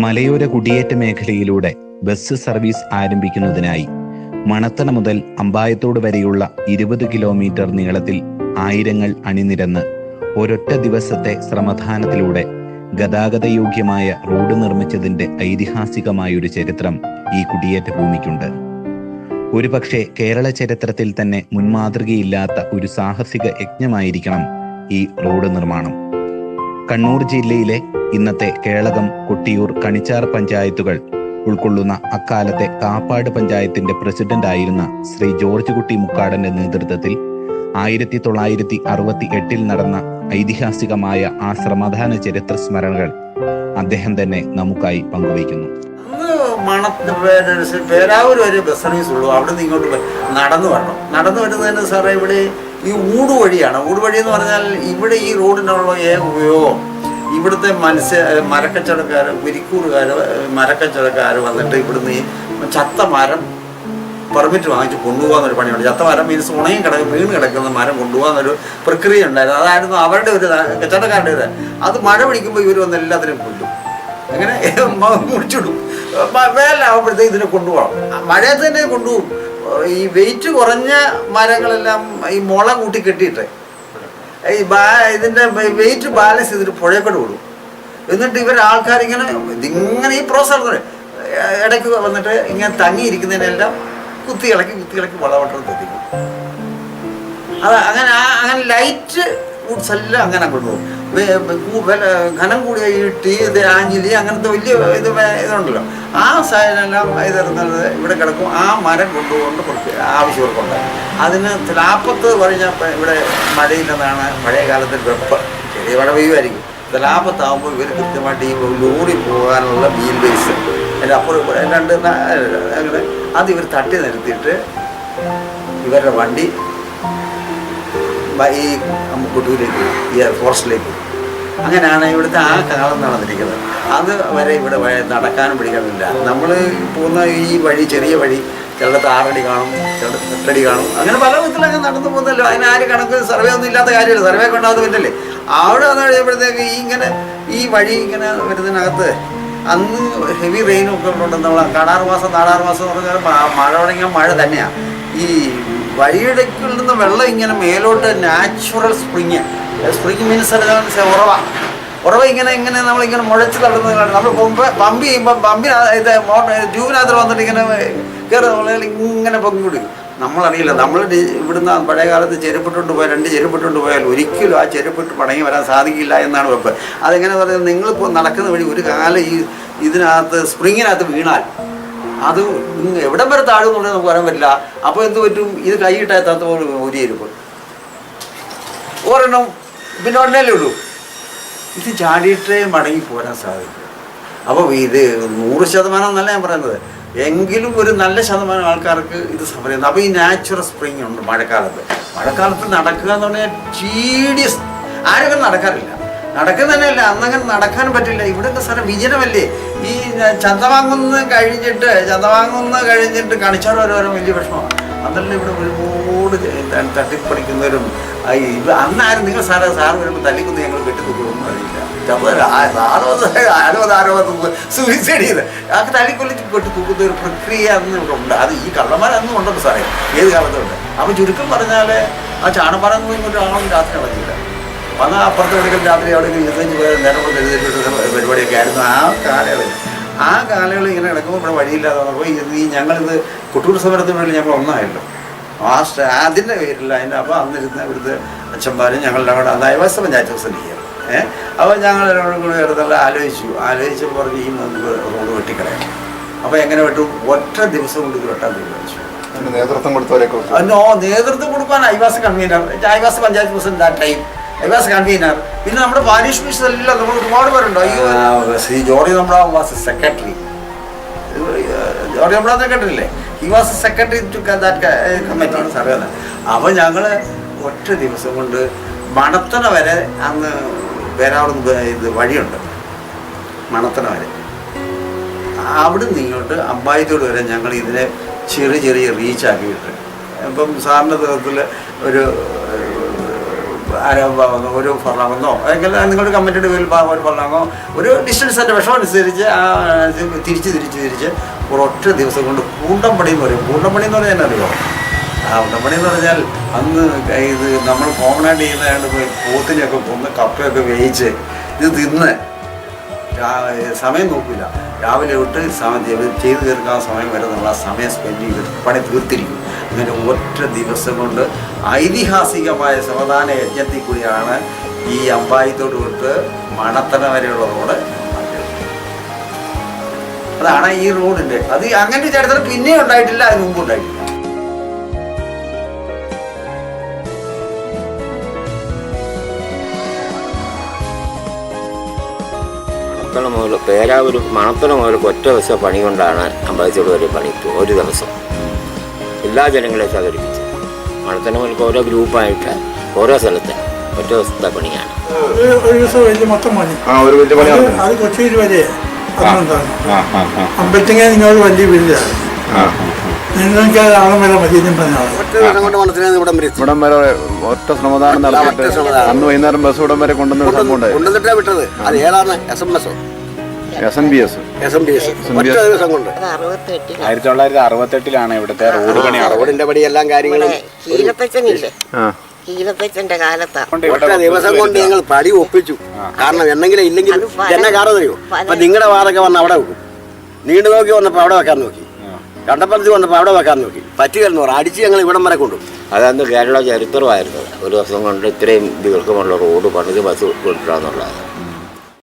മലയോര കുടിയേറ്റ മേഖലയിലൂടെ ബസ് സർവീസ് ആരംഭിക്കുന്നതിനായി മണത്തണ മുതൽ അമ്പായത്തോട് വരെയുള്ള 20 കിലോമീറ്റർ നീളത്തിൽ ആയിരങ്ങൾ അണിനിരന്ന് ഒരൊറ്റ ദിവസത്തെ ശ്രമദാനത്തിലൂടെ ഗതാഗതയോഗ്യമായ റോഡ് നിർമ്മിച്ചതിന്റെ ഐതിഹാസികമായൊരു ചരിത്രം ഈ കുടിയേറ്റ ഭൂമിക്കുണ്ട്. ഒരുപക്ഷെ കേരള ചരിത്രത്തിൽ തന്നെ മുൻമാതൃകയില്ലാത്ത ഒരു സാഹസിക യജ്ഞമായിരിക്കണം ഈ റോഡ് നിർമ്മാണം. കണ്ണൂർ ജില്ലയിലെ ഇന്നത്തെ കേളകം, കൊട്ടിയൂർ, കണിച്ചാർ പഞ്ചായത്തുകൾ ഉൾക്കൊള്ളുന്ന അക്കാലത്തെ കാപ്പാട് പഞ്ചായത്തിന്റെ പ്രസിഡന്റായിരുന്ന ശ്രീ ജോർജ് കുട്ടി മുക്കാടന്റെ നേതൃത്വത്തിൽ 1968 നടന്ന ഐതിഹാസികമായ ആ ശ്രമദാന ചരിത്ര സ്മരണകൾ അദ്ദേഹം തന്നെ നമുക്കായി പങ്കുവയ്ക്കുന്നു. പേരാവൂർ വരെ ബസ് സർവീസ് ഉള്ളൂ. അവിടെ നിന്ന് ഇങ്ങോട്ട് നടന്നു വരണം. നടന്നു വരുന്നതിന് സാറേ ഇവിടെ ഈ ഊടുവഴിയാണ്. ഊടുവഴി എന്ന് പറഞ്ഞാൽ ഇവിടെ ഈ റോഡിനുള്ള ഏക ഉപയോഗം ഇവിടുത്തെ മരക്കച്ചവടക്കാർ, വിരിക്കൂറുകാർ, മരക്കച്ചവടക്കാർ വന്നിട്ട് ഇവിടുന്ന് ഈ ചത്ത മരം പെർമിറ്റ് വാങ്ങിച്ച് കൊണ്ടുപോകാന്നൊരു പണിയുണ്ട്. ചത്ത മരം മീൻസ് ഉണങ്ങി വീണ് കിടക്കുന്ന മരം കൊണ്ടുപോകാന്നൊരു പ്രക്രിയ ഉണ്ടായിരുന്നു. അതായിരുന്നു അവരുടെ ഒരു കച്ചവടക്കാരുടെ. അത് മഴ പിടിക്കുമ്പോൾ ഇവർ വന്ന് എല്ലാത്തിനും കൊല്ലും. അങ്ങനെ മുടിച്ചിടും. വേലാവുമ്പോഴത്തേക്ക് ഇതിനെ കൊണ്ടുപോകണം. മഴയത്ത് തന്നെ കൊണ്ടുപോകും. ഈ വെയിറ്റ് കുറഞ്ഞ മരങ്ങളെല്ലാം ഈ മുള കൂട്ടി കെട്ടിയിട്ട് ഇതിൻ്റെ വെയിറ്റ് ബാലൻസ് ചെയ്തിട്ട് പുഴയെക്കൊണ്ട് വിടും. എന്നിട്ട് ആൾക്കാരിങ്ങനെ ഇതിങ്ങനെ ഈ പ്രോസസ് ഇടയ്ക്ക് വന്നിട്ട് ഇങ്ങനെ തങ്ങിയിരിക്കുന്നതിനെല്ലാം കുത്തി ഇളക്കി വളവട്ടം എത്തിക്കും. അത് അങ്ങനെ ലൈറ്റ് ഗുഡ്സ് എല്ലാം അങ്ങനെ കൊണ്ടുപോകും. ഘനം കൂടിയ ഈ ടീ, ആഞ്ചിലി അങ്ങനത്തെ വലിയ ഇതുണ്ടല്ലോ, ആ സാധനമെല്ലാം ഇതെടുക്കുന്നത് ഇവിടെ കിടക്കും. ആ മരം കൊണ്ടുകൊണ്ട് ആവശ്യവർക്കുണ്ട്. അതിന് തിലാപ്പത്ത് പറഞ്ഞപ്പോൾ ഇവിടെ മഴയില്ലെന്നാണ് പഴയ കാലത്തിൽ വെപ്പ്. ചെറിയ മഴ പെയ്യുമായിരിക്കും. തിലാപ്പത്താകുമ്പോൾ ഇവർ കൃത്യമായിട്ട് ഈ ലോറി പോകാനുള്ള വീൽ ബേസ് അതിൻ്റെ അപ്പുറം രണ്ട് അങ്ങനെ അത് ഇവർ തട്ടി നിർത്തിയിട്ട് ഇവരുടെ വണ്ടി ഈ കൊട്ടൂരിലേക്ക്, ഈ ഫോറസ്റ്റിലേക്ക്. അങ്ങനെയാണ് ഇവിടുത്തെ ആ കാലം നടന്നിരിക്കുന്നത്. അത് വരെ ഇവിടെ നടക്കാനും പിടിക്കാനില്ല. നമ്മൾ പോകുന്ന ഈ വഴി, ചെറിയ വഴി, ചിലടത്ത് 6 അടി കാണും, ചിലടത്ത് 8 അടി കാണും. അങ്ങനെ പല വിധത്തിലൊക്കെ നടന്നു പോകുന്നല്ലോ. അതിനാര് കണക്ക് സർവേ ഒന്നും ഇല്ലാത്ത കാര്യമില്ല. സർവേ കൊണ്ടാകുന്ന പറ്റല്ലേ. അവിടെ വന്നു കഴിയുമ്പോഴത്തേക്ക് ഈ വഴി ഇങ്ങനെ വരുന്നതിനകത്ത് അന്ന് ഹെവി റെയിനൊക്കെ ഉണ്ടെന്ന് നമ്മൾ നാടാറ് മാസം എന്ന് പറഞ്ഞാൽ മഴ തുടങ്ങിയ മഴ തന്നെയാണ്. ഈ വഴിയിടയ്ക്കിൽ നിന്ന് വെള്ളം ഇങ്ങനെ മേലോട്ട് നാച്ചുറൽ സ്പ്രിങ് മീൻസ് ഉറവ ഇങ്ങനെ നമ്മളിങ്ങനെ മുഴച്ച് തള്ളുന്നത് കാണും. നമ്മൾ പമ്പ് ചെയ്യുമ്പോൾ ട്യൂബിനകത്ത് വന്നിട്ട് ഇങ്ങനെ കയറി ഇങ്ങനെ പൊങ്ങി കൊടുക്കും. നമ്മളറിയില്ല. നമ്മൾ ഇവിടുന്ന് പഴയ കാലത്ത് ചെരുപ്പിട്ടുകൊണ്ട് പോയാൽ 2 ചെരുപ്പിട്ടുകൊണ്ട് പോയാൽ ഒരിക്കലും ആ ചെരുപ്പിട്ട് മടങ്ങി വരാൻ സാധിക്കില്ല എന്നാണ് വെപ്പ്. അതെങ്ങനെ പറയുന്നത്, നിങ്ങളിപ്പോൾ നടക്കുന്ന വഴി ഒരു കാലം ഇതിനകത്ത് സ്പ്രിങ്ങിനകത്ത് വീണാൽ അത് എവിടം വരെ താഴുന്നുണ്ടെന്ന് നമുക്ക് പറയാൻ പറ്റില്ല. അപ്പോൾ എന്ത് പറ്റും, ഇത് കൈയിട്ടാത്ത പോലെ ഊരിയിരിക്കും. ഒരെണ്ണം പിന്നെ ഒന്നല്ലേ ഉള്ളൂ. ഇത് ചാടിയിട്ടേ മടങ്ങി പോരാൻ സാധിക്കും. അപ്പോൾ ഇത് 100% എന്നല്ല ഞാൻ പറയുന്നത്, എങ്കിലും ഒരു നല്ല ശതമാനം ആൾക്കാർക്ക് ഇത് സമരം. അപ്പോൾ ഈ നാച്ചുറൽ സ്പ്രിങ് ഉണ്ട് മഴക്കാലത്ത് നടക്കുക എന്ന് പറഞ്ഞാൽ ടീഡിയസ്. ആരും നടക്കാറില്ല. നടക്കുന്നതന്നെയല്ല, അന്നങ്ങനെ നടക്കാനും പറ്റില്ല. ഇവിടെയൊക്കെ സ്ഥലം വിജനമല്ലേ. ഈ ചന്തവാങ്ങുന്ന കഴിഞ്ഞിട്ട് കണിച്ചാട് ഓരോരോ വലിയ വിഷമമാണ്. അതല്ല ഇവിടെ ഒരുപാട് തട്ടിപ്പടിക്കുന്നവരും അന്നാരും നിങ്ങൾ സാറ് വരുമ്പോൾ തല്ലിക്കുന്ന ഞങ്ങൾ കെട്ടിത്തൂക്കൊന്നും അറിയില്ല. ആരോ സൂയിസൈഡ് ചെയ്ത് ആ തല്ലിക്കൊല്ലിച്ച് കെട്ടിത്തൂക്കുന്ന ഒരു പ്രക്രിയ അന്ന് ഇവിടെ ഉണ്ട്. അത് ഈ കള്ളന്മാരന്നും ഉണ്ടല്ലോ സാറേ, ഏത് കാലത്തുണ്ട്. അപ്പം ചുരുക്കം പറഞ്ഞാൽ ആ ചാണപ്പാറൊന്നും ഇങ്ങോട്ട് ആളും രാത്രി നടക്കില്ല. വന്നാൽ അപ്പുറത്തെ എവിടെയെങ്കിലും രാത്രി എവിടെയെങ്കിലും 25 പേര് നേരം കൊണ്ട് എഴുതിയിട്ട് പരിപാടിയൊക്കെ ആയിരുന്നു ആ കാലങ്ങളിൽ ഇങ്ങനെ കിടക്കുമ്പോൾ ഇവിടെ വഴിയില്ലാതെ വന്നപ്പോൾ ഞങ്ങളിത് കൊട്ടൂർ സമരത്തിന് വേണ്ടി ഞങ്ങൾ ഒന്നായല്ലോ. അതിൻ്റെ പേരില്ല. അതിൻ്റെ അപ്പോൾ അന്നിരുന്ന ഇവിടുത്തെ അച്ഛന്മാരും ഞങ്ങളുടെ അവിടെ അയൽവാസി പഞ്ചായത്ത് പ്രസിഡന്റ് അപ്പോൾ ഞങ്ങൾ കൂടെ വെറുതെ ആലോചിച്ചപ്പോൾ പറഞ്ഞ് ഈ മുമ്പ് റോഡ് വെട്ടിക്കളയാം. അപ്പോൾ എങ്ങനെ വെട്ടും, ഒറ്റ ദിവസം കൊണ്ട് ഇത് വെട്ടാൻ തീരുമാനിച്ചു. നേതൃത്വം കൊടുക്കാൻ അയൽവാസി കൺവീനർ, അയൽവാസി പഞ്ചായത്ത് പ്രസിഡന്റ് ആ ടൈം കൺവീനർ, പിന്നെ നമ്മുടെ പാരിഷ് മിനിസ്റ്റർ എല്ലാം നമ്മൾ ഒരുപാട് പേരുണ്ടോ. ശ്രീ ജോർജ് നമ്മുടെ സെക്രട്ടറി, ജോർജ് നമ്മുടെ secretary he was secretary to that committee സാറേ. അപ്പോൾ ഞങ്ങൾ ഒറ്റ ദിവസം കൊണ്ട് മണത്തണ വരെ, അന്ന് പേരാവുന്ന ഇത് വഴിയുണ്ട് മണത്തണ വരെ, അവിടുന്ന് ഇങ്ങോട്ട് അമ്പായത്തോട് വരെ ഞങ്ങൾ ഇതിനെ ചെറിയ റീച്ചാക്കിയിട്ട്, ഇപ്പം സാറിൻ്റെ തരത്തിൽ ഒരു ഒരു ഫർലാങ്ങെന്നോ അല്ലെങ്കിൽ നിങ്ങളുടെ കമ്മിറ്റിയുടെ പേരിൽ ഒരു ഫർലാങ്ങോ ഒരു ഡിസ്റ്റൻസിൻ്റെ വിഷം അനുസരിച്ച് തിരിച്ച് ഒരൊറ്റ ദിവസം കൊണ്ട് കൂണ്ടംപടി എന്ന് പറയും. കൂണ്ടംപടി എന്ന് പറഞ്ഞാൽ അറിയോ? കൂണ്ടംപടി എന്ന് പറഞ്ഞാൽ അന്ന് ഇത് നമ്മൾ കോമണായിട്ട് ചെയ്യുന്നതായത് പോത്തിനെയൊക്കെ കൊന്ന് കപ്പയൊക്കെ വേവിച്ച് ഇത് തിന്ന് സമയം നോക്കില്ല. രാവിലെ തൊട്ട് ചെയ്ത് തീർക്കാൻ സമയം വരെ നമ്മൾ ആ സമയം സ്പെൻഡ് ചെയ്ത് പണി തീർത്തിരിക്കും. അങ്ങനെ ഒറ്റ ദിവസം കൊണ്ട് ഐതിഹാസികമായ സമാധാന യജ്ഞത്തിൽ കൂടിയാണ് ഈ അമ്പായത്തോട് തൊട്ട് മണത്തണ വരെയുള്ള റോഡ്. അതാണ് ഈ റോഡിൻ്റെ അത് അങ്ങനത്തെ ചരിത്രം പിന്നെയും ഉണ്ടായിട്ടില്ല, അതിന് മുമ്പ് ഉണ്ടായിട്ടില്ല. പേരാവൂർ മണത്തണ മുതൽ ഒറ്റ ദിവസം പണി കൊണ്ടാണ് അമ്പലത്തോട് വരെ പണി ഒരു ദിവസം എല്ലാ ജനങ്ങളെയും സഹകരിപ്പിച്ച്. മണത്തണ മുതൽ ഓരോ ഗ്രൂപ്പായിട്ട് ഓരോ സ്ഥലത്ത് ഒറ്റ ദിവസത്തെ പണിയാണ്. ഒരു ദിവസം വലിയ മൊത്തം പണി അത് കൊച്ചിയിൽ വരെ അമ്പലത്തിങ്ങ നിങ്ങൾ വലിയ വീടാണ്. നിങ്ങൾക്ക് ആളും വരെ മതിയും ഇവിടം വരെ ഒറ്റ ശ്രമദാനം നടത്തിയിട്ട് അന്ന് വൈകുന്നേരം ബസ് ഇവിടം വരെ കൊണ്ടുവന്നിട്ടാ വിട്ടത്. അത് ഏതാണ്? SNBS 1968 ഇവിടുത്തെ റോഡ് പണി. റോഡിന്റെ പടി എല്ലാം കാര്യങ്ങളും കീലപ്പച്ചന്റെ കാലത്താണ്. ഒറ്റ ദിവസം കൊണ്ട് ഞങ്ങൾ പടി ഒപ്പിച്ചു. കാരണം എന്തെങ്കിലും ഇല്ലെങ്കിൽ എന്നെ കാരണം അറിയോ? അപ്പൊ നിങ്ങളുടെ വാറൊക്കെ വന്ന് അവിടെ വെക്കും. നീണ്ടു നോക്കി വന്നപ്പോൾ അവിടെ വെക്കാൻ നോക്കി, കണ്ടപ്പുറത്ത് വന്നപ്പോൾ അവിടെ വെക്കാൻ നോക്കി. പറ്റുകയെന്ന് പറഞ്ഞു അടിച്ച് ഞങ്ങൾ ഇവിടം വരെ കൊണ്ടു. അതന്ന് കേരള ചരിത്രമായിരുന്നു. ഒരു ദിവസം കൊണ്ട് ഇത്രയും ദീർഘമുള്ള റോഡ് പണിത് ബസ് കൊണ്ടുവരാന്നുള്ളത്.